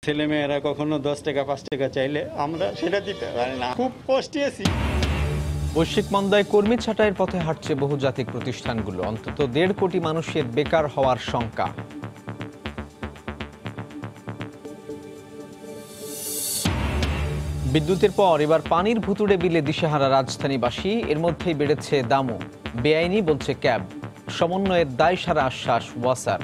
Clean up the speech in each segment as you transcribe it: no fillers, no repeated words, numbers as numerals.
ছেলেমেয়েরা কখনো 10 টাকা 5 টাকা চাইলে আমরা সেটা দিতে পারি না। খুব কষ্টে আছি। বৈশ্বিক মন্দায় কর্মী ছাঁটাইয়ের পথে হাঁটছে বহুজাতিক প্রতিষ্ঠানগুলো। অন্তত 1.5 কোটি মানুষের বেকার হওয়ার শঙ্কা। বিদ্যুতের পর এবার পানির ভুতুড়ে বিলে দিশেহারা রাজধানীবাসী। এর মধ্যেই বেড়েছে দামও। বেআইনি বলছে ক্যাব। সমন্বয়ের দায়সারা আশ্বাস ওয়াসার।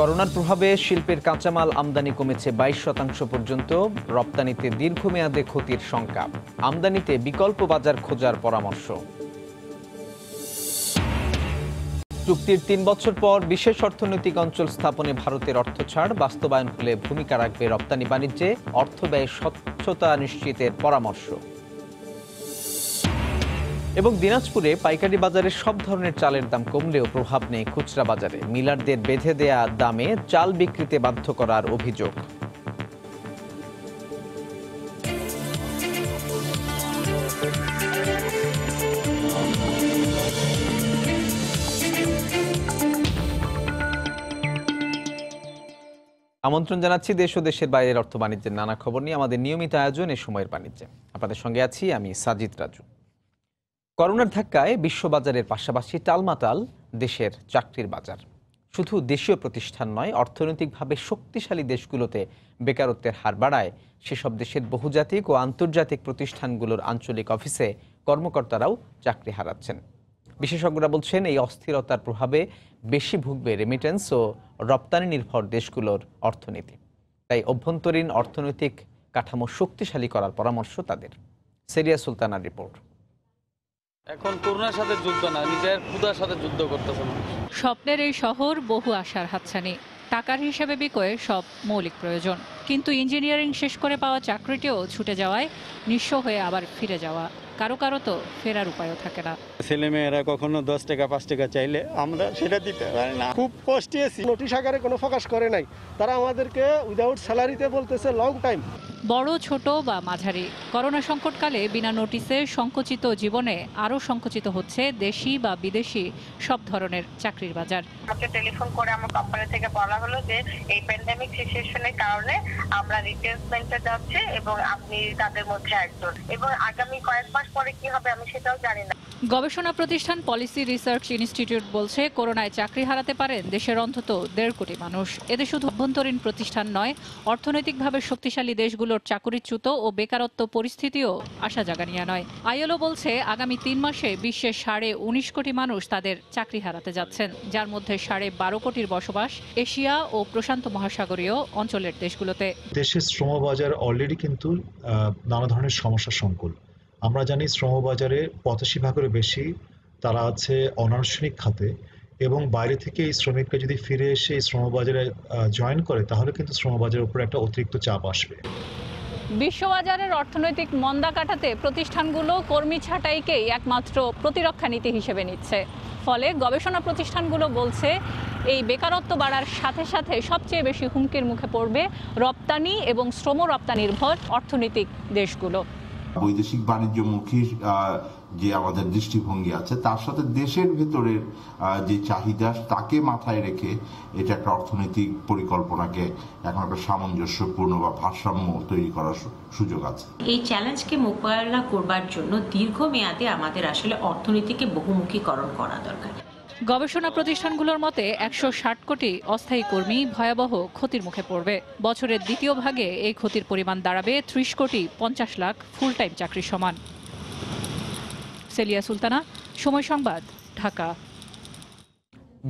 করোনার প্রভাবে শিল্পের কাঁচামাল আমদানি কমেছে 22% পর্যন্ত। রপ্তানিতে দীর্ঘমেয়াদে ক্ষতির শঙ্কা। আমদানিতে বিকল্প বাজার খোঁজার পরামর্শ। চুক্তির 3 বছর পর বিশেষ অর্থনৈতিক অঞ্চল স্থাপনে ভারতের অর্থ ছাড় বাস্তবায়ন হলে ভূমিকা রাখবে রপ্তানি বাণিজ্যে। অর্থ ব্যয় স্বচ্ছতা নিশ্চিতের পরামর্শ। এবং দিনাজপুরে পাইকারি বাজারে সব ধরনের চালের দাম কমলেও প্রভাব নেই খুচরা বাজারে। মিলারদের বেঁধে দেয়া দামে চাল বিক্রিতে বাধ্য করার অভিযোগ। আমন্ত্রণ জানাচ্ছি দেশ ও দেশের বাইরের অর্থ বাণিজ্যের নানা খবর নিয়ে আমাদের নিয়মিত আয়োজন এই সময়ের বাণিজ্যে। আপনাদের সঙ্গে আছি আমি সাজিদ রাজু। করোনার ধাক্কায় বিশ্ববাজারের পাশাপাশি টালমাটাল দেশের চাকরির বাজার। শুধু দেশীয় প্রতিষ্ঠান নয়, অর্থনৈতিকভাবে শক্তিশালী দেশগুলোতে বেকারত্বের হার বাড়ায় সেসব দেশের বহুজাতিক ও আন্তর্জাতিক প্রতিষ্ঠানগুলোর আঞ্চলিক অফিসে কর্মকর্তারাও চাকরি হারাচ্ছেন। বিশেষজ্ঞরা বলছেন এই অস্থিরতার প্রভাবে বেশি ভুগবে রেমিটেন্স ও রপ্তানি নির্ভর দেশগুলোর অর্থনীতি। তাই অভ্যন্তরীণ অর্থনৈতিক কাঠামো শক্তিশালী করার পরামর্শ তাদের। সেলিয়া সুলতানার রিপোর্ট। এখন করোনার সাথে যুদ্ধ না, নিজের ক্ষুধার সাথে যুদ্ধ করতেছে মানুষ। স্বপ্নের এই শহর বহু আশার হাতছানি। টাকার হিসেবে বিকোয় সব মৌলিক প্রয়োজন, কিন্তু ইঞ্জিনিয়ারিং শেষ করে পাওয়া চাকরিটিও ছুটে যাওয়ায় নিঃস্ব হয়ে আবার ফিরে যাওয়া। কারো কারো তো ফেরার উপায়ও থাকে না। ছেলেমেয়েরা কখনো 10 টাকা 5 টাকা চাইলে আমরা সেটা দিতে পারি না। খুব কষ্টে আছি। নোটিশ আকারে কোনো ফোকাস করে নাই। তারা আমাদেরকে উইদাউট স্যালারিতে বলতেছে লং টাইম। বড় ছোট বা মাঝারি, করোনা সংকটকালে বিনা নোটিসে সংকুচিত জীবনে আরও সংকুচিত হচ্ছে দেশি বা বিদেশি সব ধরনের চাকরির বাজার। আমাকে টেলিফোন করে আমার কোম্পানি থেকে বলা হলো যে এই প্যান্ডেমিক সিচুয়েশনের কারণে আমরা রিপ্লেসমেন্টে যাচ্ছি এবং আপনি তাদের মধ্যে একজন, এবং আগামী কয়েক মাস পরে কি হবে আমি সেটাও জানি না। গবেষণা প্রতিষ্ঠান পলিসি রিসার্চ ইনস্টিটিউট বলছে, করোনায় চাকরি হারাতে পারেন দেশের অন্তত 1.5 কোটি মানুষ। এতে শুধু অভ্যন্তরীণ প্রতিষ্ঠান নয়, অর্থনৈতিকভাবে শক্তিশালী দেশগুলোর চাকরিচ্যুত ও বেকারত্ব পরিস্থিতিও আশা জাগানিয়া নয়। আইএলও বলছে, আগামী 3 মাসে বিশ্বের 19.5 কোটি মানুষ তাদের চাকরি হারাতে যাচ্ছেন, যার মধ্যে 12.5 কোটির বসবাস এশিয়া ও প্রশান্ত মহাসাগরীয় অঞ্চলের দেশগুলোতে। দেশের শ্রমবাজার অলরেডি কিন্তু নানা ধরনের সমস্যা সংকুল। আমরা জানি শ্রমবাজারে 85%-এর বেশি তারা আছে অনানুষ্ঠানিক খাতে, এবং বাইরে থেকে এই শ্রমিকরা যদি ফিরে এসে এই শ্রমবাজারে জয়েন করে তাহলে কিন্তু শ্রমবাজারের উপর একটা অতিরিক্ত চাপ আসবে। বিশ্ববাজারের অর্থনৈতিক মন্দা কাটাতে প্রতিষ্ঠানগুলো কর্মী ছাঁটাইকেই একমাত্র প্রতিরক্ষা নীতি হিসেবে নিচ্ছে। ফলে গবেষণা প্রতিষ্ঠানগুলো বলছে, এই বেকারত্ব বাড়ার সাথে সাথে সবচেয়ে বেশি হুমকির মুখে পড়বে রপ্তানি এবং শ্রম রপ্তানি নির্ভর অর্থনৈতিক দেশগুলো। বৈদেশিক বাণিজ্যমুখী যে আমাদের দৃষ্টিভঙ্গি আছে তার সাথে দেশের ভেতরের যে চাহিদা তাকে মাথায় রেখে এটা একটা অর্থনৈতিক পরিকল্পনাকে এখন একটা সামঞ্জস্যপূর্ণ বা ভারসাম্য তৈরি করার সুযোগ আছে। এই চ্যালেঞ্জকে মোকাবেলা করবার জন্য দীর্ঘমেয়াদে আমাদের আসলে অর্থনীতিকে বহুমুখীকরণ করা দরকার। গবেষণা প্রতিষ্ঠানগুলোর মতে 160 কোটি অস্থায়ী কর্মী ভয়াবহ ক্ষতির মুখে পড়বে। বছরের দ্বিতীয় ভাগে এই ক্ষতির পরিমাণ দাঁড়াবে 30 কোটি 50 লাখ ফুল টাইম চাকরির সমান। সেলিয়া সুলতানা, সময় সংবাদ, ঢাকা।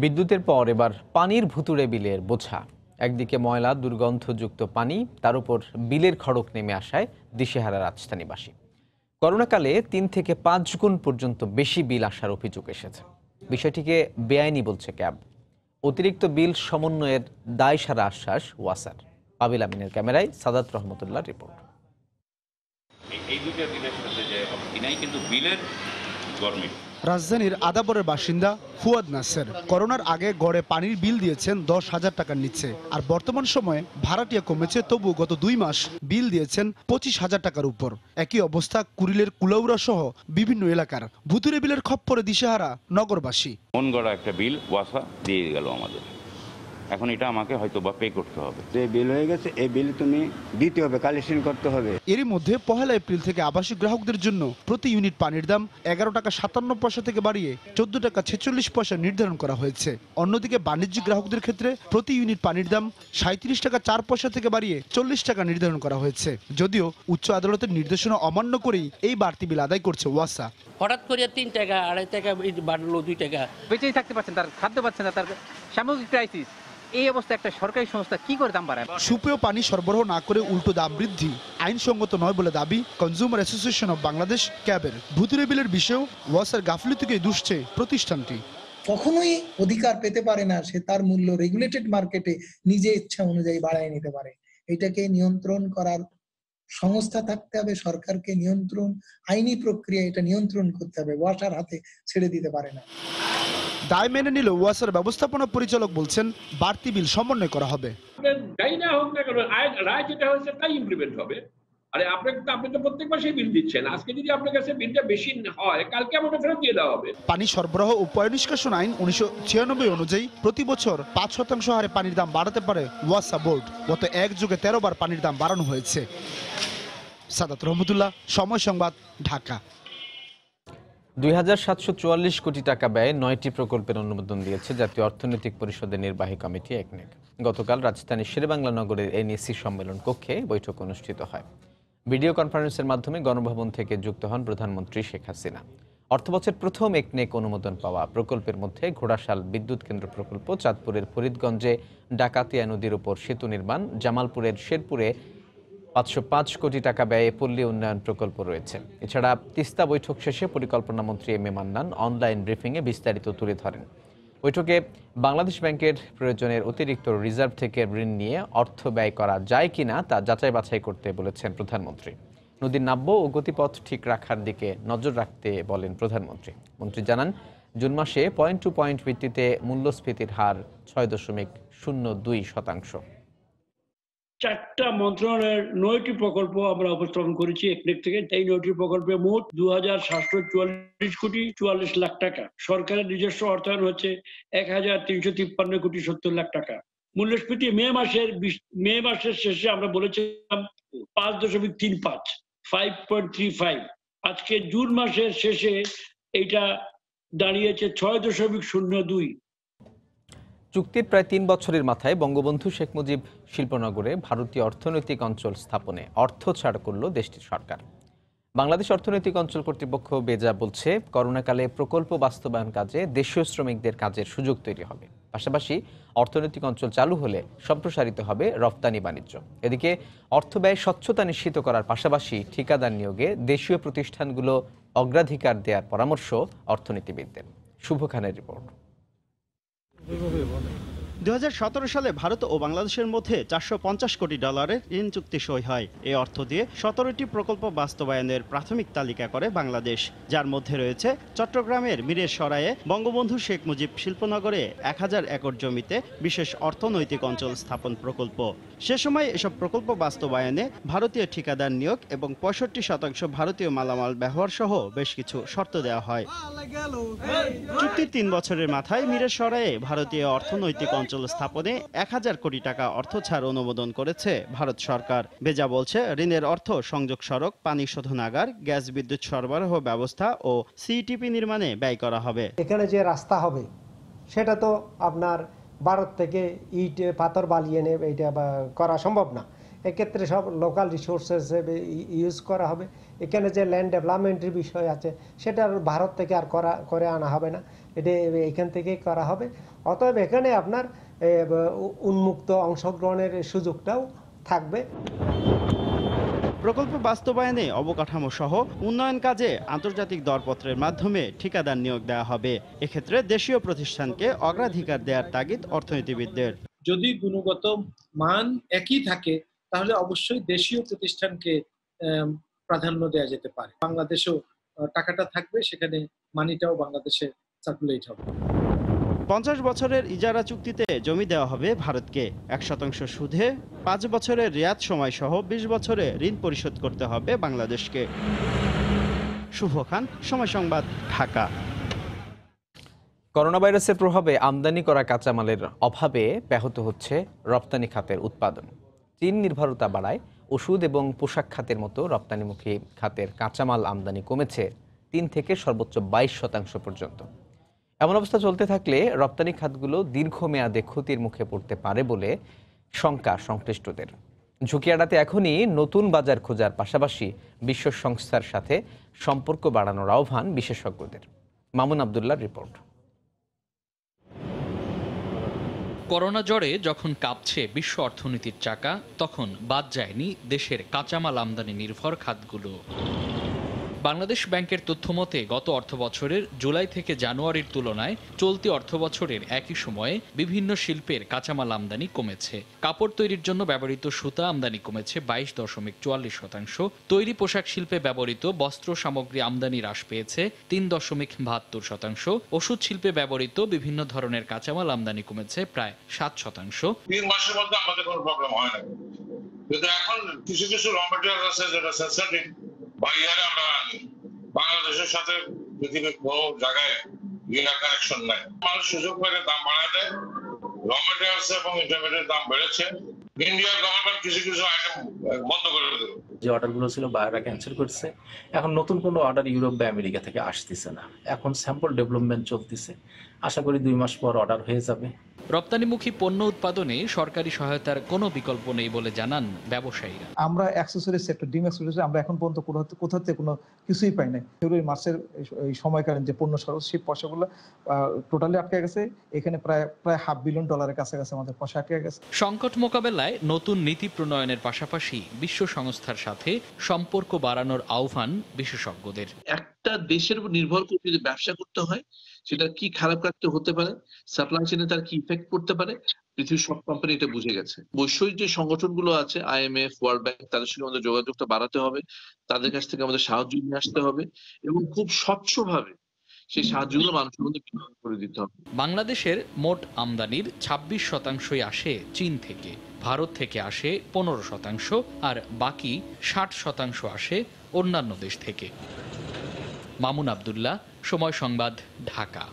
বিদ্যুতের পর এবার পানির ভুতুড়ে বিলের বোঝা। একদিকে ময়লা দুর্গন্ধযুক্ত পানি, তার উপর বিলের খড়ক নেমে আসায় দিশেহারা রাজধানীবাসী। করোনাকালে 3 থেকে 5 গুণ পর্যন্ত বেশি বিল আসার অভিযোগ এসেছে। বিষয়টিকে বেআইনি বলছে ক্যাব। অতিরিক্ত বিল সমন্বয়ের দায়সারা আশ্বাস ওয়াসার। পাবিল আমিনের ক্যামেরায় সাদাত রহমতুল্লাহ রিপোর্ট। এই দুটো বিলের সাথে যে কিনাই কিন্তু বিলের গরমিল। রাজধানীর আদাবরের বাসিন্দা ফুয়াদ নাসের করোনার আগে গড়ে পানির বিল দিয়েছেন 10,000 টাকার নিচে, আর বর্তমান সময়ে ভাড়াটিয়া কমেছে, তবু গত 2 মাস বিল দিয়েছেন 25,000 টাকার উপর। একই অবস্থা কুড়িলের কুলাউড়া সহ বিভিন্ন এলাকার। ভুতুরে বিলের খপ্পরে দিশেহারা নগরবাসী। মন গড়া একটা বিল ওয়াসা দিয়ে গেল আমাদের। এখন এটা আমাকে হয়তো বা পে করতে হবে। যে বিল হয়ে গেছে এই বিল তুমি দিতে হবে, কালেকশন করতে হবে। এরই মধ্যে 1 এপ্রিল থেকে আবাসিক গ্রাহকদের জন্য প্রতি ইউনিট পানির দাম 11 টাকা 57 পয়সা থেকে বাড়িয়ে 14 টাকা 46 পয়সা নির্ধারণ করা হয়েছে। অন্যদিকে বাণিজ্যিক গ্রাহকদের ক্ষেত্রে প্রতি ইউনিট পানির দাম 37 টাকা 4 পয়সা থেকে বাড়িয়ে 40 টাকা নির্ধারণ করা হয়েছে। যদিও উচ্চ আদালতের নির্দেশনা অমান্য করেই এই বাড়তি বিল আদায় করছে ওয়াসা। হঠাৎ করে 3 টাকা 2.5 টাকা বাড়লো 2 টাকা। বেঁচেই থাকতে পারছেন, তার খাদ্য পাচ্ছেন না, তার সামগ্রিক ক্রাইসিস। এই অবস্থা একটা সরকারি সংস্থা কি করে দাম বাড়ায়? সুপেয় পানি সরবরাহ না করে উল্টো দাম বৃদ্ধি আইনসঙ্গত নয় বলে দাবি কনজিউমার অ্যাসোসিয়েশন অব বাংলাদেশ ক্যাবের। ভুতুরে বিলের বিষয়েও ওয়াসার গাফিলতি থেকে দুষছে প্রতিষ্ঠানটি। কখনোই অধিকার পেতে পারে না সে তার মূল্য রেগুলেটেড মার্কেটে নিজে ইচ্ছা অনুযায়ী বাড়ায় নিতে পারে। এটাকে নিয়ন্ত্রণ করার সংস্থা থাকতে হবে, সরকারকে নিয়ন্ত্রণ, আইনি প্রক্রিয়া এটা নিয়ন্ত্রণ করতে হবে, ওয়াসার হাতে ছেড়ে দিতে পারে না। দায় মেনে নিলে ওয়াসার ব্যবস্থাপনা পরিচালক বলছেন বাড়তি বিল সমন্বয় করা হবে। রায় যেটা হয়েছে তাই ইমপ্লিমেন্ট হবে। আরে আপনি তো প্রত্যেক মাসে বিল দিচ্ছেন, আজকে যদি আপনার কাছে বিলটা বেশি হয় কালকে আমাকে ফেরত দিয়ে দেওয়া হবে। পানি সরবরাহ ও পয়ঃনিষ্কাশন আইন 1996 অনুযায়ী প্রতি বছর 5% হারে পানির দাম বাড়াতে পারে ওয়াসা বোর্ড। গত এক যুগে 13 বার পানির দাম বাড়ানো হয়েছে। সাদাত রহমতুল্লাহ, সময় সংবাদ, ঢাকা। 2744 কোটি টাকা ব্যয়ে 9টি প্রকল্পের অনুমোদন দিয়েছে জাতীয় অর্থনৈতিক পরিষদের নির্বাহী কমিটি একনেক। গতকাল রাজধানীর শেরেবাংলা নগরের এনইসি সম্মেলন কক্ষে বৈঠক অনুষ্ঠিত হয়। ভিডিও কনফারেন্সের মাধ্যমে গণভবন থেকে যুক্ত হন প্রধানমন্ত্রী শেখ হাসিনা। অর্থবছর প্রথম একনেক অনুমোদন পাওয়া প্রকল্পের মধ্যে ঘোড়াশাল বিদ্যুৎ কেন্দ্র প্রকল্প, চাঁদপুরের ফরিদগঞ্জে ডাকাতিয়া নদীর উপর সেতু নির্মাণ, জামালপুরের শেরপুরে 505 কোটি টাকা ব্যয়ে পল্লী উন্নয়ন প্রকল্প রয়েছে। এছাড়া তিস্তা বৈঠক শেষে পরিকল্পনা মন্ত্রী এম এ মান্নান অনলাইন ব্রিফিংয়ে বিস্তারিত তুলে ধরেন। বৈঠকে বাংলাদেশ ব্যাংকের প্রয়োজনের অতিরিক্ত রিজার্ভ থেকে ঋণ নিয়ে অর্থ ব্যয় করা যায় কিনা তা যাচাই বাছাই করতে বলেছেন প্রধানমন্ত্রী। নদীর নাব্য ও গতিপথ ঠিক রাখার দিকে নজর রাখতে বলেন প্রধানমন্ত্রী। মন্ত্রী জানান, জুন মাসে পয়েন্ট টু পয়েন্ট ভিত্তিতে মূল্যস্ফীতির হার 6.02%। 4টা মন্ত্রণালয়ের 9টি প্রকল্প আমরা উপস্থাপন করেছি একনেক থেকে। এই 9টি প্রকল্পে মোট 2744 কোটি 44 লাখ টাকা। সরকারের নিজস্ব অর্থায়ন হচ্ছে 1353 কোটি 70 লাখ টাকা। মূল্যস্ফীতি মে মাসের শেষে আমরা বলেছিলাম 5.35 5.35। আজকে জুন মাসের শেষে এইটা দাঁড়িয়েছে 6.02। চুক্তির প্রায় 3 বছরের মাথায় বঙ্গবন্ধু শেখ মুজিব শিল্পনগরে ভারতীয় অর্থনৈতিক অঞ্চল স্থাপনে অর্থ ছাড় করল দেশটির সরকার। বাংলাদেশ অর্থনৈতিক অঞ্চল কর্তৃপক্ষ বেজা বলছে, করোনাকালে প্রকল্প বাস্তবায়ন কাজে দেশীয় শ্রমিকদের কাজের সুযোগ তৈরি হবে। পাশাপাশি অর্থনৈতিক অঞ্চল চালু হলে সম্প্রসারিত হবে রপ্তানি বাণিজ্য। এদিকে অর্থ ব্যয় স্বচ্ছতা নিশ্চিত করার পাশাপাশি ঠিকাদার নিয়োগে দেশীয় প্রতিষ্ঠানগুলো অগ্রাধিকার দেওয়ার পরামর্শ অর্থনীতিবিদদের। শুভ খানের রিপোর্ট। 2017 সালে ভারত ও বাংলাদেশের মধ্যে $450 কোটি ঋণ চুক্তি সই হয়। এই অর্থ দিয়ে 17টি প্রকল্প বাস্তবায়নের প্রাথমিক তালিকা করে বাংলাদেশ, যার মধ্যে রয়েছে চট্টগ্রামের মিরেরসরাইয়ে বঙ্গবন্ধু শেখ মুজিব শিল্পনগরে 1000 একর জমিতে বিশেষ অর্থনৈতিক অঞ্চল স্থাপন প্রকল্প। সে সময় এসব প্রকল্প বাস্তবায়নে ভারতীয় ঠিকাদার নিয়োগ এবং 65% ভারতীয় মালামাল ব্যবহার সহ বেশ কিছু শর্ত দেওয়া হয়। চুক্তির 3 বছরের মাথায় মিরেরসরাইয়ে ভারতীয় অর্থনৈতিক অঞ্চল স্থাপনে 1000 কোটি টাকা অর্থ ছাড় অনুমোদন করেছে ভারত সরকার। বেজা বলছে, ঋণের অর্থ সংযোগ সড়ক, পানি শোধনাগার, গ্যাস বিদ্যুৎ সরবরাহ ব্যবস্থা ও সিটিপি নির্মাণে ব্যয় করা হবে। এখানে যে রাস্তা হবে সেটা তো আপনার ভারত থেকে ইট পাথর বালি এনে এটা করা সম্ভব না। এক্ষেত্রে সব লোকাল রিসোর্সেস ইউজ করা হবে। এখানে যে ল্যান্ড ডেভেলপমেন্টের বিষয় আছে সেটা ভারত থেকে আর করে আনা হবে না, এটা এখান থেকেই করা হবে। অতএব এখানে আপনার উন্মুক্ত অংশগ্রহণের সুযোগটাও থাকবে। প্রকল্প বাস্তবায়নে অবকাঠামো সহ উন্নয়ন কাজে আন্তর্জাতিক দরপত্রের মাধ্যমে ঠিকাদার নিয়োগ দেওয়া হবে। এক্ষেত্রে দেশীয় প্রতিষ্ঠানকে অগ্রাধিকার দেওয়ার তাগিদ অর্থনীতিবিদদের। যদি গুণগত মান একই থাকে তাহলে অবশ্যই দেশীয় প্রতিষ্ঠানকে প্রাধান্য দেওয়া যেতে পারে। বাংলাদেশেও টাকাটা থাকবে, সেখানে মানিটাও বাংলাদেশে সার্কুলেট হবে। 50 বছরের ইজারা চুক্তিতে জমি দেওয়া হবে ভারতকে। 1% সুদে 5 বছরের রেয়াত সময় সহ 20 বছরে ঋণ পরিশোধ করতে হবে বাংলাদেশকে। শুভ খান, সময় সংবাদ, ঢাকা। করোনা ভাইরাসের প্রভাবে আমদানি করা কাঁচামালের অভাবে ব্যাহত হচ্ছে রপ্তানি খাতের উৎপাদন। চীন নির্ভরতা বাড়ায় ওষুধ এবং পোশাক খাতের মতো রপ্তানিমুখী খাতের কাঁচামাল আমদানি কমেছে 3 থেকে সর্বোচ্চ 22% পর্যন্ত। এমন অবস্থা চলতে থাকলে রপ্তানি খাতগুলো দীর্ঘমেয়াদে ক্ষতির মুখে পড়তে পারে বলে শঙ্কা সংশ্লিষ্টদের। ঝুঁকি এড়াতে এখনই নতুন বাজার খোঁজার পাশাপাশি বিশ্ব সংস্থার সাথে সম্পর্ক বাড়ানোর আহ্বান বিশেষজ্ঞদের। মামুন আবদুল্লাহর রিপোর্ট। করোনা জ্বরে যখন কাঁপছে বিশ্ব অর্থনীতির চাকা, তখন বাদ যায়নি দেশের কাঁচামাল আমদানি নির্ভর খাতগুলো। বাংলাদেশ ব্যাংকের তথ্যমতে গত অর্থবছরের জুলাই থেকে জানুয়ারির তুলনায় চলতি অর্থবছরের একই সময়ে বিভিন্ন শিল্পের কাঁচামাল আমদানি কমেছে। কাপড় তৈরির জন্য ব্যবহৃত সুতা আমদানি কমেছে 22.44%, তৈরি পোশাক শিল্পে ব্যবহৃত বস্ত্র সামগ্রী আমদানি হ্রাস পেয়েছে 3.72%, ওষুধ শিল্পে ব্যবহৃত বিভিন্ন ধরনের কাঁচামাল আমদানি কমেছে প্রায় 7%। 3 মাসের মধ্যে আমাদের কোনো প্রবলেম হয় না, কিন্তু এখন কিছু কিছু র মেটেরিয়াল আছে যেটা সেন্সিটিভ বাইরে আমরা বাংলাদেশের সাথে পৃথিবীর বহু জায়গায় কানেকশন নাই। মানুষ সুযোগ পেলে দাম বাড়ায় দেয়, র মেটেরিয়ালস এবং ইন্টারমিডিয়েট দাম বেড়েছে। ইন্ডিয়ার গভর্নমেন্ট কিছু কিছু আইটেম বন্ধ করে দেবে। যে অর্ডারগুলো ছিল বাইরেরা ক্যান্সেল করছে, এখন নতুন কোনো অর্ডার ইউরোপ বা আমেরিকা থেকে আসতেছে না। এখন স্যাম্পল ডেভেলপমেন্ট চলতেছে, আশা করি 2 মাস পর অর্ডার হয়ে যাবে। রপ্তানিমুখী পণ্য উৎপাদনে সরকারি সহায়তার কোনো বিকল্প নেই বলে জানান ব্যবসায়ীরা। আমরা অ্যাক্সেসরি সেক্টর, ডিম অ্যাক্সেসরি আমরা এখন পর্যন্ত কোথাও থেকে কোনো কিছুই পাই নাই। ফেব্রুয়ারি মার্চের এই সময়কালীন যে পণ্য সরবরাহ সেই পয়সাগুলো টোটালি আটকে গেছে। এখানে প্রায় $500 বিলিয়ন কাছাকাছি আমাদের পয়সা আটকে গেছে। সংকট মোকাবেলায় নতুন নীতি প্রণয়নের পাশাপাশি বিশ্ব সংস্থার সাথে সম্পর্ক বাড়ানোর আহ্বান বিশেষজ্ঞদের। একটা দেশের উপর নির্ভর করে যদি ব্যবসা করতে হয়, সেটা কি খারাপ কাটতে হতে পারে, সাপ্লাই চেনে তার কি ইফেক্ট পড়তে পারে, পৃথিবীর সব কোম্পানি এটা বুঝে গেছে। বৈশ্বিক যে সংগঠনগুলো আছে, IMF, ওয়ার্ল্ড ব্যাংক, তাদের সঙ্গে আমাদের যোগাযোগটা বাড়াতে হবে, তাদের কাছ থেকে আমাদের সাহায্য নিয়ে আসতে হবে এবং খুব স্বচ্ছভাবে সেই সাহায্যগুলো মানুষের মধ্যে বিতরণ করে দিতে হবে। বাংলাদেশের মোট আমদানির 26% আসে চীন থেকে, ভারত থেকে আসে 15%, আর বাকি 60% আসে অন্যান্য দেশ থেকে। মামুন আবদুল্লাহ, সময় সংবাদ, ঢাকা।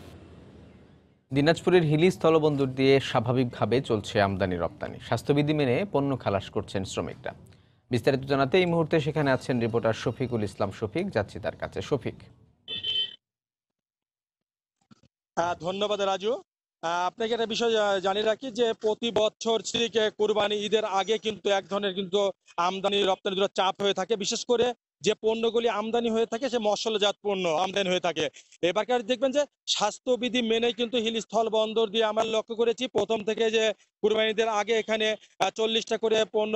দিনাজপুরের হিলি স্থলবন্দর দিয়ে স্বাভাবিকভাবে চলছে আমদানি রপ্তানি। স্বাস্থ্যবিধি মেনে পণ্য খালাস করছেন শ্রমিকরা। বিস্তারিত জানাতে এই মুহূর্তে সেখানে আছেন রিপোর্টার শফিকুল ইসলাম শফিক। যাচ্ছি তার কাছে। শফিক। ধন্যবাদ রাজু। আপনাকে একটা বিষয় জানিয়ে রাখি যে প্রতি বছর কুরবানি ঈদের আগে কিন্তু এক ধরনের কিন্তু আমদানি রপ্তানি দুটো চাপ হয়ে থাকে। বিশেষ করে যে পণ্যগুলি আমদানি হয়ে থাকে সে মশলাজাত পণ্য আমদানি হয়ে থাকে। এবারকার দেখবেন যে স্বাস্থ্যবিধি মেনে কিন্তু হিলি স্থল বন্দর দিয়ে আমরা লক্ষ্য করেছি প্রথম থেকে যে কুরবানিদের আগে এখানে 40টা করে পণ্য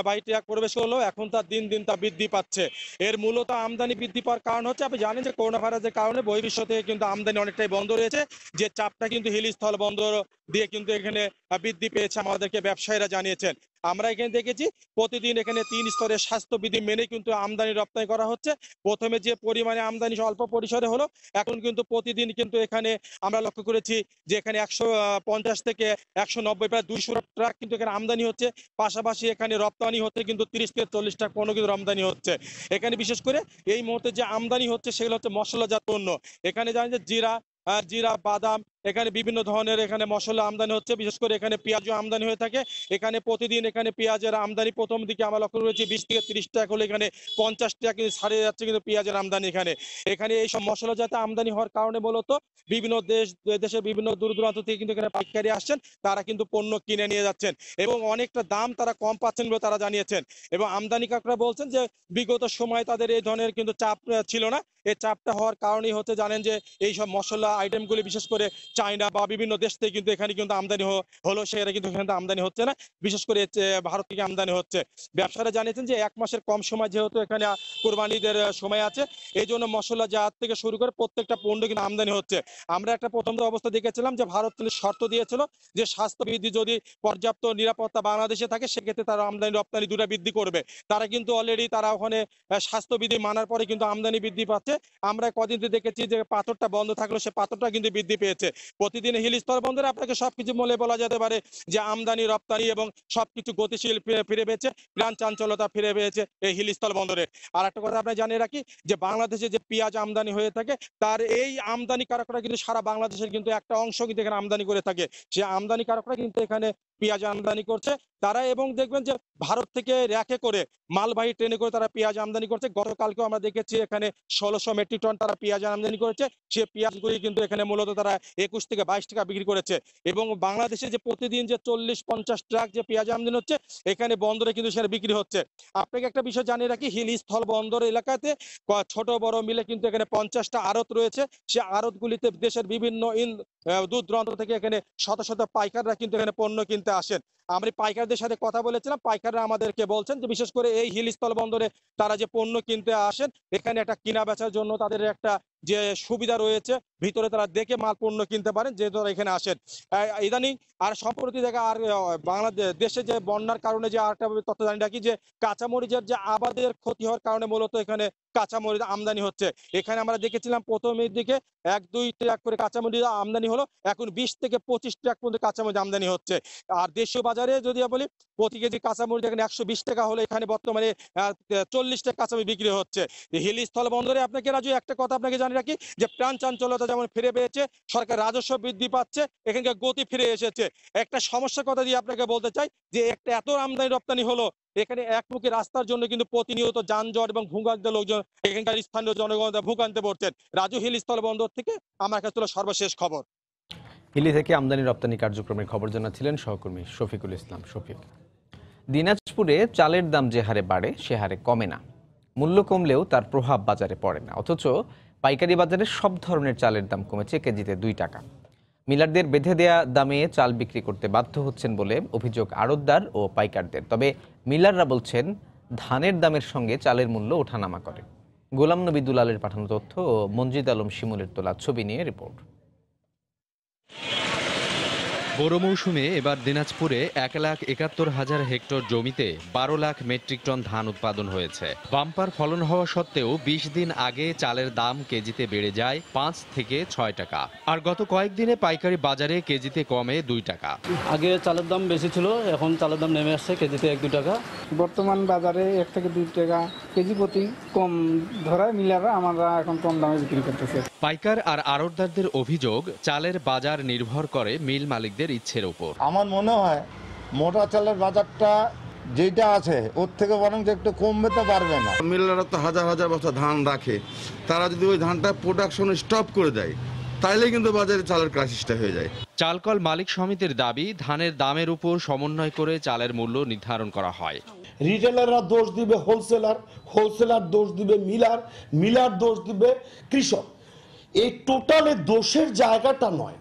বাহির ট্রাক প্রবেশ করলো, এখন তার দিন দিন তা বৃদ্ধি পাচ্ছে। এর মূলত আমদানি বৃদ্ধি পাওয়ার কারণ হচ্ছে, আপনি জানেন যে করোনা ভাইরাসের কারণে বহির্বিশ্ব থেকে কিন্তু আমদানি অনেকটাই বন্ধ রয়েছে, যে চাপটা কিন্তু হিলি স্থল বন্দর দিয়ে কিন্তু এখানে বৃদ্ধি পেয়েছে আমাদেরকে ব্যবসায়ীরা জানিয়েছেন। আমরা এখানে দেখেছি প্রতিদিন এখানে 3 স্তরের স্বাস্থ্যবিধি মেনে কিন্তু আমদানি রপ্তানি করা হচ্ছে। প্রথমে যে পরিমাণে আমদানি অল্প পরিসরে হলো, এখন কিন্তু প্রতিদিন কিন্তু এখানে আমরা লক্ষ্য করেছি যে এখানে 150 থেকে 190 প্রায় 200 ট্রাক কিন্তু এখানে আমদানি হচ্ছে। পাশাপাশি এখানে রপ্তানি হচ্ছে কিন্তু 30 থেকে 40টা পণ্য কিন্তু আমদানি হচ্ছে। এখানে বিশেষ করে এই মুহূর্তে যে আমদানি হচ্ছে সেগুলো হচ্ছে মশলাজাত পণ্য। এখানে জানেন যে জিরা, বাদাম, এখানে বিভিন্ন ধরনের এখানে মশলা আমদানি হচ্ছে। বিশেষ করে এখানে পেঁয়াজও আমদানি হয়ে থাকে। এখানে প্রতিদিন এখানে পেঁয়াজের আমদানি প্রথম দিকে আমরা লক্ষ্য করেছি 20 থেকে 30 টাকা হলে এখানে 50 টাকা কিন্তু ছাড়িয়ে যাচ্ছে কিন্তু পেঁয়াজের আমদানি। এখানে এইসব মশলা জাতীয় আমদানি হওয়ার কারণে মূলত বিভিন্ন দেশের বিভিন্ন দূর দূরান্ত থেকে কিন্তু এখানে পাইকারি আসছেন, তারা কিন্তু পণ্য কিনে নিয়ে যাচ্ছেন এবং অনেকটা দাম তারা কম পাচ্ছেন বলে তারা জানিয়েছেন। এবং আমদানিকারকরা বলছেন যে বিগত সময় তাদের এই ধরনের কিন্তু চাপ ছিল না। এই চাপটা হওয়ার কারণেই হচ্ছে জানেন যে এইসব মশলা আইটেমগুলি বিশেষ করে চায়না বা বিভিন্ন দেশ থেকে কিন্তু এখানে কিন্তু আমদানি হলো, সেখানে কিন্তু এখানে আমদানি হচ্ছে না, বিশেষ করে ভারত থেকে আমদানি হচ্ছে। ব্যবসায়ীরা জানিয়েছেন যে 1 মাসের কম সময় যেহেতু এখানে কুরবানিদের সময় আছে, এই জন্য মশলা জাত থেকে শুরু করে প্রত্যেকটা পণ্য কিন্তু আমদানি হচ্ছে। আমরা একটা প্রথম অবস্থা দেখেছিলাম যে ভারত শর্ত দিয়েছিল যে স্বাস্থ্যবিধি যদি পর্যাপ্ত নিরাপত্তা বাংলাদেশে থাকে সেক্ষেত্রে তারা আমদানি রপ্তানি দুটো বৃদ্ধি করবে। তারা কিন্তু অলরেডি তারা ওখানে স্বাস্থ্যবিধি মানার পরে কিন্তু আমদানি বৃদ্ধি পাচ্ছে। আমরা কদিন দেখেছি যে পাথরটা বন্ধ থাকলো, সে পাথরটা কিন্তু বৃদ্ধি পেয়েছে। প্রতিদিন হিল স্থলবন্দরে আপনাকে সবকিছু বলে বলা যেতে পারে যে আমদানি রপ্তানি এবং সবকিছু গতিশীল ফিরে পেয়েছে, প্রাণ চাঞ্চলতা ফিরে পেয়েছে এই হিল স্থলবন্দরে। আর একটা কথা আপনাকে জানিয়ে রাখি যে বাংলাদেশে যে পেঁয়াজ আমদানি হয়ে থাকে তার এই আমদানিকারকরা কিন্তু সারা বাংলাদেশের কিন্তু একটা অংশ কিন্তু এখানে আমদানি করে থাকে। সে আমদানিকারকরা কিন্তু এখানে পেঁয়াজ আমদানি করছে তারা, এবং দেখবেন যে ভারত থেকে র্যাকে করে মালবাহী ট্রেনে করে তারা পেঁয়াজ আমদানি করছে। গতকালকেও আমরা দেখেছি এখানে 1600 মেট্রিক টন তারা পেঁয়াজ আমদানি করেছে। সে পেঁয়াজগুলি কিন্তু এখানে মূলত তারা 21 থেকে 22 টাকা বিক্রি করেছে। এবং বাংলাদেশে যে প্রতিদিন যে 40-50 ট্রাক যে পেঁয়াজ আমদানি হচ্ছে এখানে বন্দরে কিন্তু সেটা বিক্রি হচ্ছে। আপনাকে একটা বিষয় জানিয়ে রাখি, হিল স্থল বন্দর এলাকাতে ছোট বড় মিলে কিন্তু এখানে 50টা আড়ত রয়েছে। সে আড়তগুলিতে দেশের বিভিন্ন দূর দূরান্ত থেকে এখানে শত শত পাইকাররা কিন্তু এখানে পণ্য কিনতে আসেন। আমরা পাইকারদের সাথে কথা বলেছিলাম, পাইকাররা আমাদেরকে বলছেন যে বিশেষ করে এই হিল স্থল বন্দরে তারা যে পণ্য কিনতে আসেন এখানে একটা কিনা বেচার জন্য তাদের একটা যে সুবিধা রয়েছে, ভিতরে তারা দেখে মাল পণ্য কিনতে পারেন যেহেতু তারা এখানে আসেন। ইদানিং আর সম্প্রতি দেখা আর বাংলাদেশ দেশে যে বন্যার কারণে যে আরেকটা তথ্য জানি রাখি যে কাঁচামরিচের যে আবাদের ক্ষতি হওয়ার কারণে মূলত এখানে কাঁচামরিচ আমদানি হচ্ছে। এখানে আমরা দেখেছিলাম প্রথমের দিকে 1-2 ট্রাক করে কাঁচামরিচ আমদানি হলো, এখন 20 থেকে 25 ট্রাক পর্যন্ত কাঁচামরিচ আমদানি হচ্ছে। আর দেশীয় বাজারে যদি বলি প্রতি কেজি কাঁচামরিচ এখানে 120 টাকা হলে এখানে বর্তমানে 40 টাকা কাঁচামরিচ বিক্রি হচ্ছে। হিল স্থল বন্দরে আপনাকে রাজু একটা কথা আপনাকে জানিয়ে রাখি যে প্রাণ চাঞ্চলতা যেমন ফিরে পেয়েছে, সরকার রাজস্ব বৃদ্ধি পাচ্ছে, এখানকার গতি ফিরে এসেছে। একটা সমস্যার কথা দিয়ে আপনাকে বলতে চাই যে একটা এত আমদানি রপ্তানি হলো এখানে একমুখী রাস্তার জন্য কিন্তু প্রতিনিয়ত যানজট এবং ভূগান্তে লোকজন এখানকার স্থানীয় জনগণ ভূগান্তে পড়ছেন। রাজু হিল স্থল বন্দর থেকে আমার কাছে সর্বশেষ খবর। হিলি থেকে আমদানি রপ্তানি কার্যক্রমের খবর জানাচ্ছিলেন সহকর্মী শফিকুল ইসলাম শফিক। দিনাজপুরে চালের দাম যে হারে বাড়ে সে হারে কমে না। মূল্য কমলেও তার প্রভাব বাজারে পড়ে না, অথচ পাইকারি বাজারে সব ধরনের চালের দাম কমেছে কেজিতে 2 টাকা। মিলারদের বেঁধে দেয়া দামে চাল বিক্রি করতে বাধ্য হচ্ছেন বলে অভিযোগ আড়তদার ও পাইকারদের। তবে মিলাররা বলছেন ধানের দামের সঙ্গে চালের মূল্য ওঠানামা করে। গোলাম নবী দুলালের পাঠানো তথ্য ও মনজিদ আলম শিমুলের তোলা ছবি নিয়ে রিপোর্ট। বোরো মৌসুমে এবার দিনাজপুরে 1,71,000 হেক্টর জমিতে 12 লাখ মেট্রিক টন ধান উৎপাদন হয়েছে। বাম্পার ফলন হওয়া সত্ত্বেও 20 দিন আগে চালের দাম কেজিতে বেড়ে যায় 5 থেকে 6 টাকা, আর গত কয়েকদিনে পাইকারি বাজারে কেজিতে কমে 2 টাকা। আগে চালের দাম বেশি ছিল, এখন চালের দাম নেমে আসছে কেজিতে 1-2 টাকা। বর্তমান বাজারে 1 থেকে 2 টাকা কেজি প্রতি কম ধরায় মিলাররা আমরা এখন কম দামে বিক্রি করতেছে। পাইকার আর আড়তদারদের অভিযোগ চালের বাজার নির্ভর করে মিল মালিকদের ইচ্ছের উপর। আমার মনে হয় মোটা চালের বাজারটা যেটা আছে ওর থেকে বরং একটু কমবে তো পারবে না। মিলাররা তো হাজার হাজার বছর ধান রাখে, তারা যদি ওই ধানটা প্রোডাকশন স্টপ করে দেয় তাইলে কিন্তু বাজারে চালের ক্রাইসিসটা হয়ে যায়। চালকল মালিক সমিতির দাবি ধানের দামের উপর সমন্বয় করে চালের মূল্য নির্ধারণ করা হয়। রিটেলাররা দোষ দিবে হোলসেলার, হোলসেলার দোষ দিবে মিলার, মিলার দোষ দিবে কৃষক। এই টোটালে দোষের জায়গাটা নয়,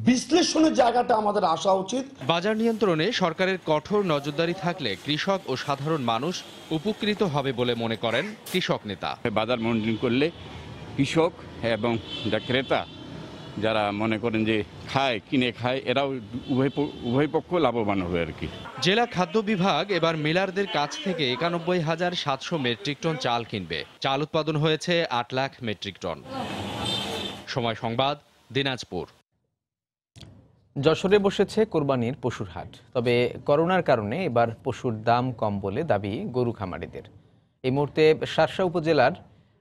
বিশ্লেষণের জায়গাটা আমাদের আসা উচিত। বাজার নিয়ন্ত্রণে সরকারের কঠোর নজরদারি থাকলে কৃষক ও সাধারণ মানুষ উপকৃত হবে বলে মনে করেন কৃষক নেতা। বাজার মনিটরিং করলে কৃষক এবং ক্রেতা যারা মনে করেন যে কিনে খায় এরাও উভয় পক্ষ লাভবান হবে আর কি। জেলা খাদ্য বিভাগ এবার মিলারদের কাছ থেকে 91,700 মেট্রিক টন চাল কিনবে। চাল উৎপাদন হয়েছে 8 লাখ মেট্রিক টন। সময় সংবাদ, দিনাজপুর। যশোরে বসেছে কোরবানির পশুর হাট, তবে করোনার কারণে এবার পশুর দাম কম বলে দাবি গরু খামারিদের। এই মুহূর্তে শার্শা উপজেলার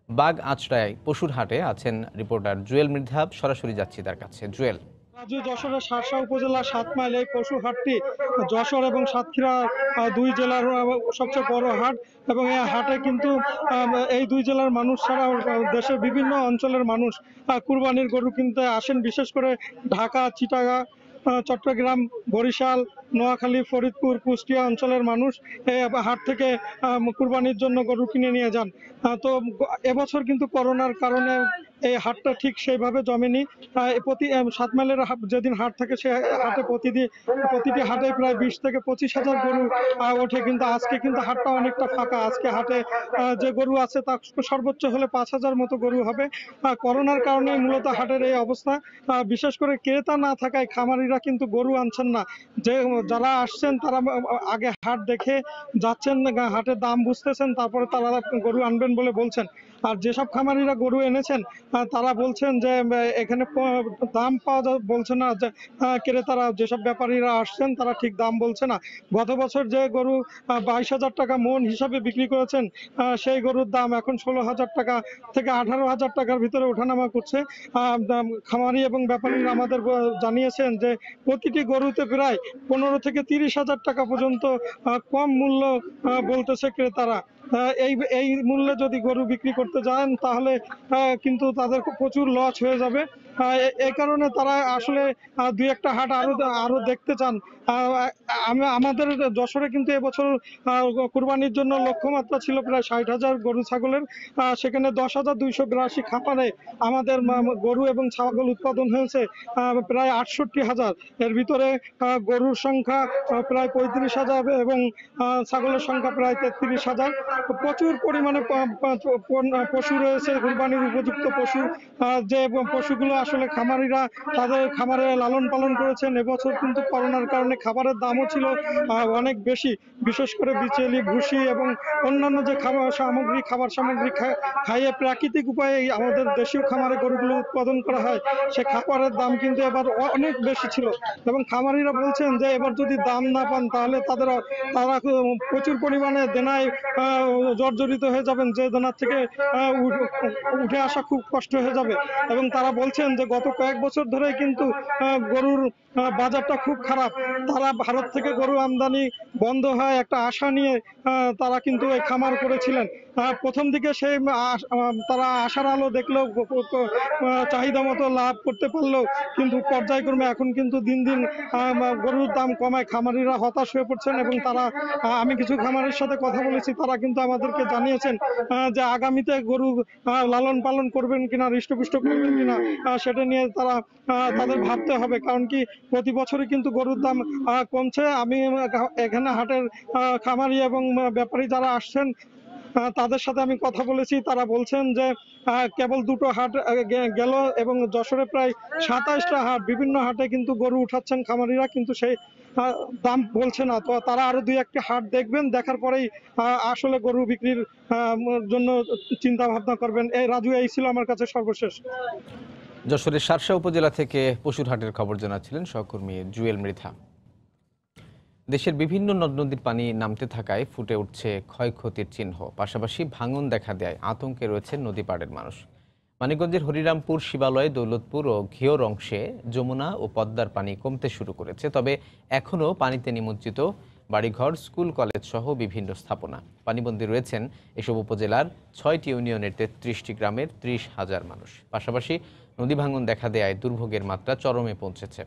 বাগ আঁচড়ায় পশুর হাটে আছেন রিপোর্টার জুয়েল মৃধাব। সরাসরি যাচ্ছি তার কাছে। জুয়েল। যশোরের শার্শা উপজেলার 7 মাইল এই পশু হাটটি যশোর এবং সাতক্ষীরা 2 জেলার সবচেয়ে বড় হাট, এবং এই হাটে কিন্তু এই 2 জেলার মানুষ ছাড়াও দেশের বিভিন্ন অঞ্চলের মানুষ কুরবানির গরু কিনতে আসেন। বিশেষ করে ঢাকা, চিটাগাং, চট্টগ্রাম, বরিশাল, নোয়াখালী, ফরিদপুর, কুষ্টিয়া অঞ্চলের মানুষ এই হাট থেকে কুরবানির জন্য গরু কিনে নিয়ে যান। তো এবছর কিন্তু করোনার কারণে এই হাটটা ঠিক সেইভাবে জমেনি। প্রতি 7 মাইলের যেদিন হাট থাকে সে হাটে প্রতিটি হাটে প্রায় 20 থেকে 25 হাজার গরু ওঠে, কিন্তু আজকে কিন্তু হাটটা অনেকটা ফাঁকা। আজকে হাটে যে গরু আছে তা সর্বোচ্চ হলে 5,000 মতো গরু হবে। করোনার কারণে মূলত হাটের এই অবস্থা। বিশেষ করে ক্রেতা না থাকায় খামারিরা কিন্তু গরু আনছেন না। যে যারা আসছেন তারা আগে হাট দেখে যাচ্ছেন, হাটের দাম বুঝতেছেন, তারপরে তারা গরু আনবেন বলে বলছেন। আর যেসব খামারিরা গরু এনেছেন তারা বলছেন যে এখানে দাম পাওয়া বলছে না, যে ক্রেতারা যেসব ব্যাপারীরা আসছেন তারা ঠিক দাম বলছে না। গত বছর যে গরু 22,000 টাকা মন হিসাবে বিক্রি করেছেন সেই গরুর দাম এখন 16,000 টাকা থেকে 18,000 টাকার ভিতরে ওঠানামা করছে। খামারি এবং ব্যাপারীরা আমাদের জানিয়েছেন যে প্রতিটি গরুতে প্রায় 15 থেকে 30,000 টাকা পর্যন্ত কম মূল্য বলতেছে ক্রেতারা। এই মূল্যে যদি গরু বিক্রি করতে যান তাহলে কিন্তু তাদের প্রচুর লস হয়ে যাবে। এই কারণে তারা আসলে দুই একটা হাট আরো দেখতে চান। আমাদের যশোরে কিন্তু এবছর কুরবানির জন্য লক্ষ্যমাত্রা ছিল প্রায় 60,000 গরু ছাগলের। সেখানে 10,282 খামারে আমাদের গরু এবং ছাগল উৎপাদন হয়েছে প্রায় 68,000। এর ভিতরে গরুর সংখ্যা প্রায় 35,000 এবং ছাগলের সংখ্যা প্রায় 33,000। প্রচুর পরিমাণে পশু রয়েছে, কুরবানির উপযুক্ত পশু, যে পশুগুলো আসলে খামারিরা তাদের খামারে লালন পালন করেছেন। এবছর কিন্তু করোনার কারণে খাবারের দামও ছিল অনেক বেশি, বিশেষ করে বিচেলি, ভুসি এবং অন্যান্য যে খাবার সামগ্রী খাইয়ে প্রাকৃতিক উপায়ে আমাদের দেশীয় খামারে গরুগুলো উৎপাদন করা হয়, সে খাবারের দাম কিন্তু এবার অনেক বেশি ছিল। এবং খামারিরা বলছেন যে এবার যদি দাম না পান তাহলে তারা প্রচুর পরিমাণে দেনায় জর্জরিত হয়ে যাবেন, যে দেনার থেকে উঠে আসা খুব কষ্ট হয়ে যাবে। এবং তারা বলছেন যে গত কয়েক বছর ধরে কিন্তু গরুর বাজারটা খুব খারাপ। তারা ভারত থেকে গরু আমদানি বন্ধ হয় একটা আশা নিয়ে তারা কিন্তু এই খামার করেছিলেন। প্রথম দিকে সেই তারা আশার আলো দেখলেও চাহিদা মতো লাভ করতে পারলেও কিন্তু পর্যায়ক্রমে এখন কিন্তু দিন দিন গরুর দাম কমায় খামারিরা হতাশ হয়ে পড়ছেন। এবং তারা, আমি কিছু খামারের সাথে কথা বলেছি, তারা কিন্তু আমাদেরকে জানিয়েছেন যে আগামীতে গরু লালন পালন করবেন কিনা, হৃষ্টপুষ্ট করবেন কিনা সেটা নিয়ে তাদের ভাবতে হবে। কারণ কি প্রতি বছরই কিন্তু গরুর দাম কমছে। আমি এখানে হাটের খামারি এবং ব্যাপারী যারা আসছেন তাদের সাথে আমি কথা বলেছি, তারা বলছেন যে কেবল 2টো হাট গেল এবং যশোরে প্রায় 27টা হাট, বিভিন্ন হাটে কিন্তু গরু উঠাচ্ছেন খামারিরা, কিন্তু সেই দাম বলছে না। তো তারা আরো 2-1টি হাট দেখবেন, দেখার পরেই আসলে গরু বিক্রির জন্য চিন্তা ভাবনা করবেন। রাজু, এই ছিল আমার কাছে সর্বশেষ। যশোরের শার্শা উপজেলা থেকে পশুর হাটের খবর জানাচ্ছিলেন সহকর্মী জুয়েল মৃধা। দেশের বিভিন্ন নদ নদীর পানি নামতে থাকায় ফুটে উঠছে ক্ষয়ক্ষতির চিহ্ন, পাশাপাশি ভাঙন দেখা দেয় আতঙ্কে রয়েছে নদী পাড়ের মানুষ। মানিকগঞ্জের হরিরামপুর, শিবালয়, দৌলতপুর ও ঘিওর অংশে যমুনা ও পদ্মার পানি কমতে শুরু করেছে, তবে এখনও পানিতে নিমজ্জিত বাড়িঘর, স্কুল, কলেজ সহ বিভিন্ন স্থাপনা। পানিবন্দী রয়েছেন এসব উপজেলার 6টি ইউনিয়নের 33টি গ্রামের 30,000 মানুষ। পাশাপাশি নদী ভাঙন দেখা দেয় দুর্ভোগের মাত্রা চরমে পৌঁছেছে।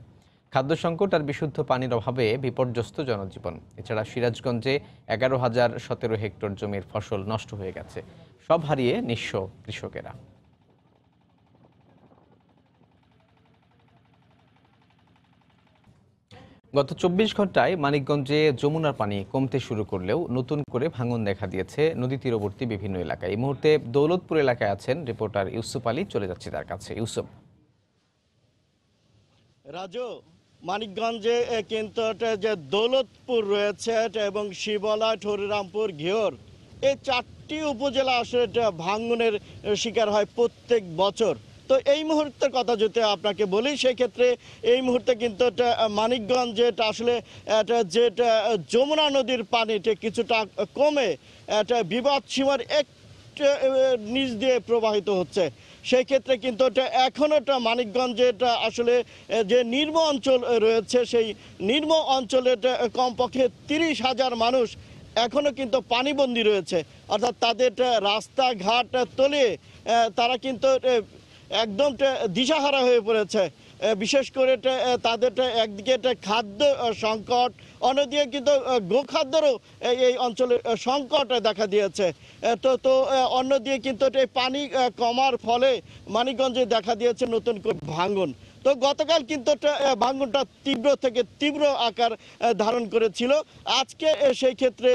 খাদ্য সংকট আর বিশুদ্ধ পানির অভাবে বিপর্যস্ত জনজীবন। এছাড়া সিরাজগঞ্জে 11,017 হেক্টর জমির ফসল নষ্ট হয়ে গেছে, সব হারিয়ে নিঃস্ব কৃষকেরা। গত 24 ঘন্টায় মানিকগঞ্জে যমুনার পানি কমতে শুরু করলেও নতুন করে ভাঙন দেখা দিয়েছে নদী তীরবর্তী বিভিন্ন এলাকায়। এই মুহূর্তে দৌলতপুর এলাকায় আছেন রিপোর্টার ইউসুফ আলী, চলে যাচ্ছি তার কাছে। ইউসুফ। রাজু, মানিকগঞ্জে কিন্তু যে দৌলতপুর রয়েছে এবং শিবালয়, হরিরামপুর, ঘিওর, এই 4টি উপজেলা আসলে ভাঙনের শিকার হয় প্রত্যেক বছর। তো এই মুহূর্তের কথা যদি আপনাকে বলি, সেই ক্ষেত্রে এই মুহূর্তে কিন্তু মানিকগঞ্জ যেটা আসলে যেটা যমুনা নদীর পানিটা কিছুটা কমে একটা বিপদ সীমার একটু নিচ দিয়ে প্রবাহিত হচ্ছে। সেই ক্ষেত্রে কিন্তু এখনও মানিকগঞ্জে আসলে যে নিম্ন অঞ্চল রয়েছে, সেই নিম্ন অঞ্চলে কমপক্ষে 30,000 মানুষ এখনও কিন্তু পানিবন্দী রয়েছে। অর্থাৎ তাদের রাস্তাঘাট তলিয়ে তারা কিন্তু একদম দিশাহারা হয়ে পড়েছে। বিশেষ করে তাদের একদিকে খাদ্য সংকট, অন্যদিকে কিন্তু গোখাদ্যেরও এই অঞ্চলে সংকট দেখা দিয়েছে। তো অন্যদিকে কিন্তু পানি কমার ফলে মানিকগঞ্জে দেখা দিয়েছে নতুন করে ভাঙন। তো গতকাল কিন্তু ভাঙনটা তীব্র থেকে তীব্র আকার ধারণ করেছিল। আজকে সেই ক্ষেত্রে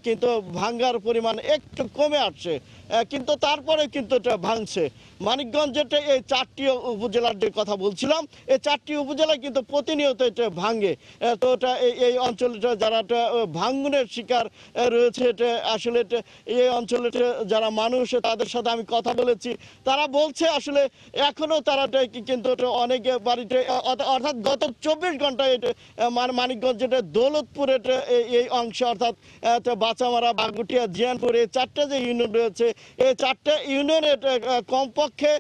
কিন্তু ভাঙ্গার পরিমাণ একটু কমে আসছে। কিন্তু তারপরে কিন্তু এটা ভাঙছে। মানিকগঞ্জের এই 4টি উপজেলার যে কথা বলছিলাম, এই 4টি উপজেলায় কিন্তু প্রতিনিয়ত এটা ভাঙে। তো এটা এই অঞ্চলটা যারা ভাঙনের শিকার রয়েছে, এটা আসলে এই অঞ্চলে যারা মানুষ তাদের সাথে আমি কথা বলেছি, তারা বলছে আসলে এখনো তারা কিন্তু অনেক বাড়িতে, অর্থাৎ গত 24 ঘন্টায় মানিকগঞ্জের দৌলতপুরের এই অংশে, অর্থাৎ বাচামারা, বাগুটিয়া, জিয়ানপুর, এই 4টে যে ইউনিয়ন রয়েছে, এই 4টে ইউনিয়নের কমপক্ষে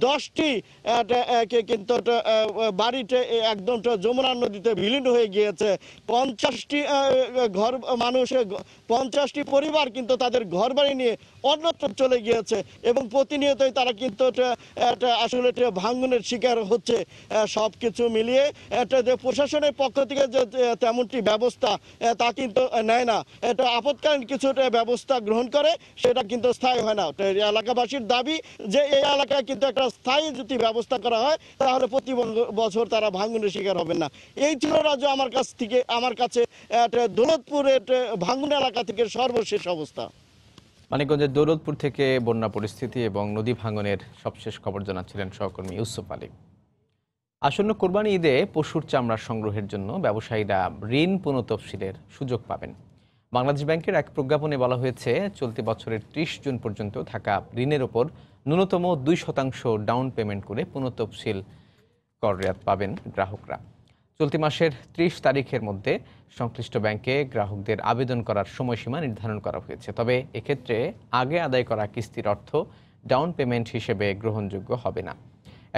10টি কিন্তু বাড়িতে একদম যমুনা নদীতে বিলীন হয়ে গিয়েছে। 50টি ঘর মানুষ, 50টি পরিবার কিন্তু তাদের ঘর বাড়ি নিয়ে অন্যত্র চলে গিয়েছে এবং প্রতিনিয়তই তারা কিন্তু আসলে ভাঙনের শিকার হচ্ছে। সব কিছু মিলিয়ে যে প্রশাসনের পক্ষ থেকে যে তেমনটি ব্যবস্থা তা কিন্তু নেয় না। এটা আপৎকালীন কিছু ব্যবস্থা গ্রহণ করে, সেটা কিন্তু স্থায়ী হয় না। এলাকাবাসীর দাবি যে এই এলাকায় কিন্তু একটা স্থায়ী যদি ব্যবস্থা করা হয় তাহলে প্রতি বছর তারা ভাঙনের শিকার হবেন না। এই ছিল রাজু আমার কাছে দৌলতপুরের ভাঙন এলাকা থেকে সর্বশেষ অবস্থা। মানিকগঞ্জের দৌলতপুর থেকে বন্যা পরিস্থিতি এবং নদী ভাঙনের সবশেষ খবর জানাচ্ছিলেন সহকর্মী ইউসুফ আলী। আসন্ন কোরবানি ঈদে পশুর চামড়া সংগ্রহের জন্য ব্যবসায়ীরা ঋণ পুনঃতফসিলের সুযোগ পাবেন। বাংলাদেশ ব্যাংকের এক প্রজ্ঞাপনে বলা হয়েছে, চলতি বছরের 30 জুন পর্যন্ত থাকা ঋণের ওপর ন্যূনতম 2% ডাউন পেমেন্ট করে পুনঃতফসিল কর রেয়াত পাবেন গ্রাহকরা। চলতি মাসের 30 তারিখের মধ্যে সংশ্লিষ্ট ব্যাংকে গ্রাহকদের আবেদন করার সময়সীমা নির্ধারণ করা হয়েছে। তবে এক্ষেত্রে আগে আদায় করা কিস্তির অর্থ ডাউন পেমেন্ট হিসেবে গ্রহণযোগ্য হবে না।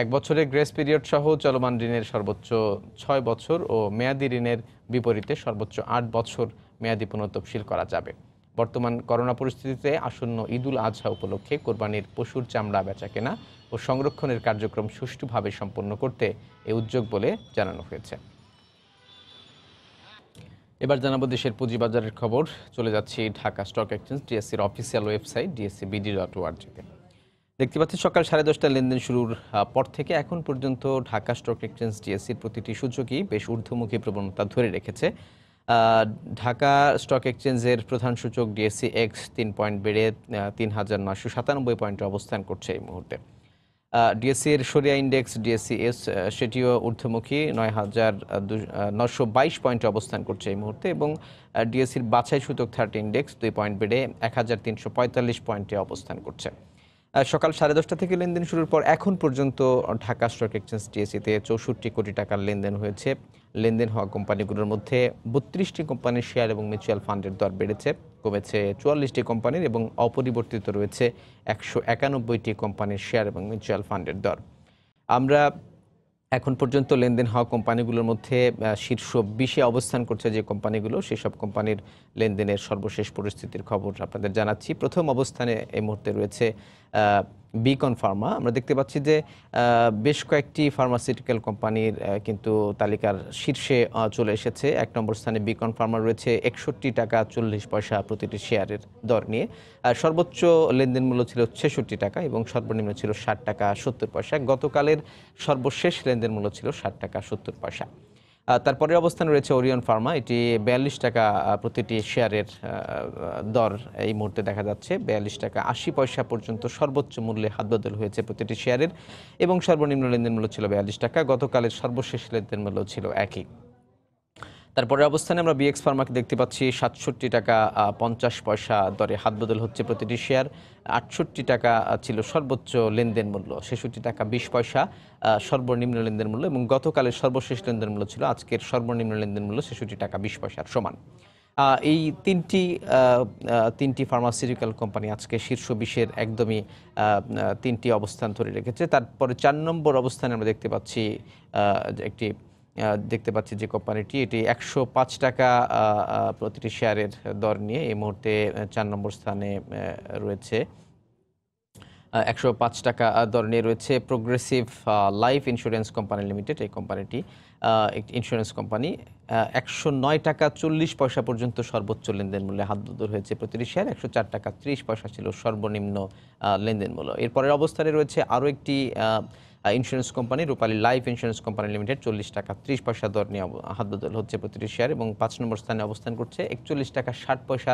1 বছরের গ্রেস পিরিয়ড সহ চলমান ঋণের সর্বোচ্চ 6 বছর ও মেয়াদি ঋণের বিপরীতে সর্বোচ্চ 8 বছর মেয়াদি পুনঃতফসিল করা যাবে। বর্তমান করোনা পরিস্থিতিতে আসন্ন ঈদুল আজহা উপলক্ষে কোরবানির পশুর চামড়া বেচাকেনা ও সংরক্ষণের কার্যক্রম সুষ্ঠুভাবে সম্পন্ন করতে এই উদ্যোগ বলে জানানো হয়েছে। এবার জানাবো দেশের পুঁজিবাজারের খবর। চলে যাচ্ছি ঢাকা স্টক এক্সচেঞ্জ ডিএসসির অফিসিয়াল ওয়েবসাইট dscbd.org-তে। দেখতে পাচ্ছি সকাল 10:30 লেনদেন শুরুর পর থেকে এখন পর্যন্ত ঢাকা স্টক এক্সচেঞ্জ ডিএসসির প্রতিটি সূচকই বেশ ঊর্ধ্বমুখী প্রবণতা ধরে রেখেছে। ঢাকা স্টক এক্সচেঞ্জের প্রধান সূচক ডিএসসি এক্স 3 পয়েন্ট বেড়ে ৩,৯৯৭ পয়েন্টে অবস্থান করছে এই মুহূর্তে। ডিএসসির সরিয়া ইন্ডেক্স ডিএসসি এস সেটিও ঊর্ধ্বমুখী ৯,৯২২ পয়েন্টে অবস্থান করছে এই মুহূর্তে এবং ডিএসসির বাছাই সূচক 30 ইন্ডেক্স 2 পয়েন্ট বেড়ে ১,৩৪৫ পয়েন্টে অবস্থান করছে। সকাল 10:30 থেকে লেনদেন শুরুর পর এখন পর্যন্ত ঢাকা স্টক এক্সচেঞ্জ ডিএসসিতে 64 কোটি টাকার লেনদেন হয়েছে। লেনদেন হওয়া কোম্পানিগুলোর মধ্যে 32টি কোম্পানির শেয়ার এবং মিউচুয়াল ফান্ডের দর বেড়েছে, কমেছে 44টি কোম্পানির এবং অপরিবর্তিত রয়েছে 191টি কোম্পানির শেয়ার এবং মিউচুয়াল ফান্ডের দর। আমরা এখন পর্যন্ত লেনদেন হওয়া কোম্পানিগুলোর মধ্যে শীর্ষ 20-এ অবস্থান করছে যে কোম্পানিগুলো, সেসব কোম্পানির লেনদেনের সর্বশেষ পরিস্থিতির খবর আপনাদের জানাচ্ছি। প্রথম অবস্থানে এই মুহূর্তে রয়েছে বিকন ফার্মা। আমরা দেখতে পাচ্ছি যে বেশ কয়েকটি ফার্মাসিউটিক্যাল কোম্পানির কিন্তু তালিকার শীর্ষে চলে এসেছে। 1 নম্বর স্থানে বিকন ফার্মা রয়েছে 61 টাকা 40 পয়সা প্রতিটি শেয়ারের দর নিয়ে। সর্বোচ্চ লেনদেন মূল্য ছিল 66 টাকা এবং সর্বনিম্ন ছিল 60 টাকা 70 পয়সা। গতকালের সর্বশেষ লেনদেন মূল্য ছিল 60 টাকা 70 পয়সা। তারপরে অবস্থান রয়েছে ওরিয়ন ফার্মা, এটি 42 টাকা প্রতিটি শেয়ারের দর এই মুহূর্তে দেখা যাচ্ছে। 42 টাকা 80 পয়সা পর্যন্ত সর্বোচ্চ মূল্যে হাতবদল হয়েছে প্রতিটি শেয়ারের এবং সর্বনিম্ন লেনদেন মূল্য ছিল 42 টাকা। গতকালের সর্বশেষ লেনদেন মূল্য ছিল একই। তারপরে অবস্থানে আমরা বিএক্স ফার্মাকে দেখতে পাচ্ছি 67 টাকা 50 পয়সা দরে হাতবদল হচ্ছে প্রতিটি শেয়ার। 68 টাকা ছিল সর্বোচ্চ লেনদেন মূল্য, 66 টাকা 20 পয়সা সর্বনিম্ন লেনদেন মূল্য এবং গতকালের সর্বশেষ লেনদেন মূল্য ছিল আজকের সর্বনিম্ন লেনদেন মূল্য 66 টাকা 20 পয়সার সমান। এই তিনটি ফার্মাসিউটিক্যাল কোম্পানি আজকে শীর্ষ 20-এর একদমই 3টি অবস্থান ধরে রেখেছে। তারপরে 4 নম্বর অবস্থানে আমরা দেখতে পাচ্ছি যে কোম্পানিটি, এটি 105 টাকা প্রতিটি শেয়ারের দর নিয়ে এই মুহূর্তে 4 নম্বর স্থানে রয়েছে। 105 টাকা দর নিয়ে রয়েছে progressive life insurance company limited. এই কোম্পানিটি একটি ইন্স্যুরেন্স কোম্পানি। 109 টাকা 40 পয়সা পর্যন্ত সর্বোচ্চ লেনদেন মূল্যে হাতবদল হয়েছে প্রতিটি শেয়ার। 104 টাকা 30 পয়সা ছিল সর্বনিম্ন লেনদেন মূল্য। এরপরের অবস্থানে রয়েছে আরও একটি ইন্স্যুরেন্স কোম্পানি রূপালী লাইফ ইন্স্যুরেন্স কোম্পানি লিমিটেড 40 টাকা 30 পয়সা দর নিয়ে হাতবদল হচ্ছে প্রতিটি শেয়ার এবং 5 নম্বর স্থানে অবস্থান করছে। 41 টাকা 60 পয়সা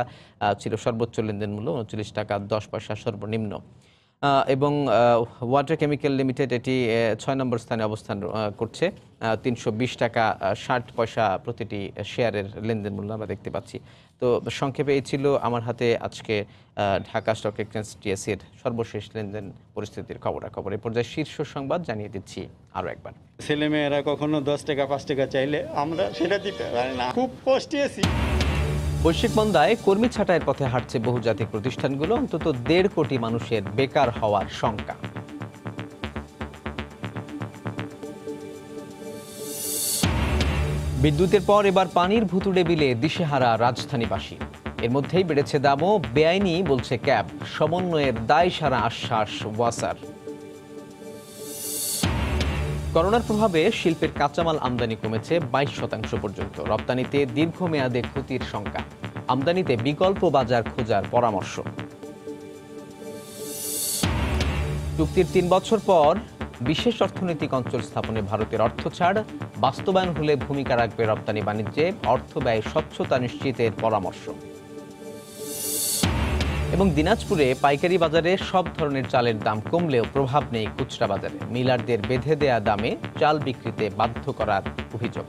ছিল সর্বোচ্চ লেনদেন মূল্য, 39 টাকা 10 পয়সা সর্বনিম্ন। এবং ওয়াটার কেমিক্যাল লিমিটেড এটি 6 নম্বর স্থানে অবস্থান করছে। 320 টাকা 60 পয়সা প্রতিটি শেয়ারের লেনদেন মূল্য আমরা দেখতে পাচ্ছি। তো সংক্ষেপে এই ছিল আমার হাতে আজকে ঢাকা স্টক এক্সচেঞ্জ টিএসসির সর্বশেষ লেনদেন পরিস্থিতির খবরাখবর। এই পর্যায়ে শীর্ষ সংবাদ জানিয়ে দিচ্ছি আরও একবার। ছেলেমেয়েরা কখনো 10 টাকা 5 টাকা চাইলে আমরা সেটা দিতে পারি না, খুব কষ্টে আছি। বৈশ্বিক মন্দায় কর্মী ছাঁটাইয়ের পথে হাঁটছে বহুজাতিক প্রতিষ্ঠানগুলো, অন্তত 1.5 কোটি মানুষের বেকার হওয়ার শঙ্কা। বিদ্যুতের পর এবার পানির ভুতুড়ে বিলে দিশেহারা রাজধানীবাসী। এর মধ্যেই বেড়েছে দামও, বেআইনি বলছে ক্যাব, সমন্বয়ের দায়সারা আশ্বাস ওয়াসার। করোনার প্রভাবে শিল্পের কাঁচামাল আমদানি কমেছে 22% পর্যন্ত। রপ্তানিতে দীর্ঘমেয়াদে ক্ষতির শঙ্কা, আমদানিতে বিকল্প বাজার খোঁজার পরামর্শ। চুক্তির 3 বছর পর বিশেষ অর্থনৈতিক অঞ্চল স্থাপনে ভারতের অর্থ ছাড়, বাস্তবায়ন হলে ভূমিকা রাখবে রপ্তানি বাণিজ্যে, অর্থ ব্যয় স্বচ্ছতা নিশ্চিতের পরামর্শ। এবং দিনাজপুরে পাইকারি বাজারে সব ধরনের চালের দাম কমলেও প্রভাব নেই খুচরা বাজারে, মিলারদের বেঁধে দেয়া দামে চাল বিক্রিতে বাধ্য করার অভিযোগ।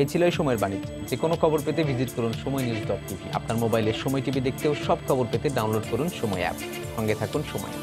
এই ছিল এই সময়ের বাণিজ্য। যে কোনো খবর পেতে ভিজিট করুন সময়নিউজ.টিভি। আপনার মোবাইলে সময় টিভি দেখতেও সব খবর পেতে ডাউনলোড করুন সময় অ্যাপ। সঙ্গে থাকুন সময়।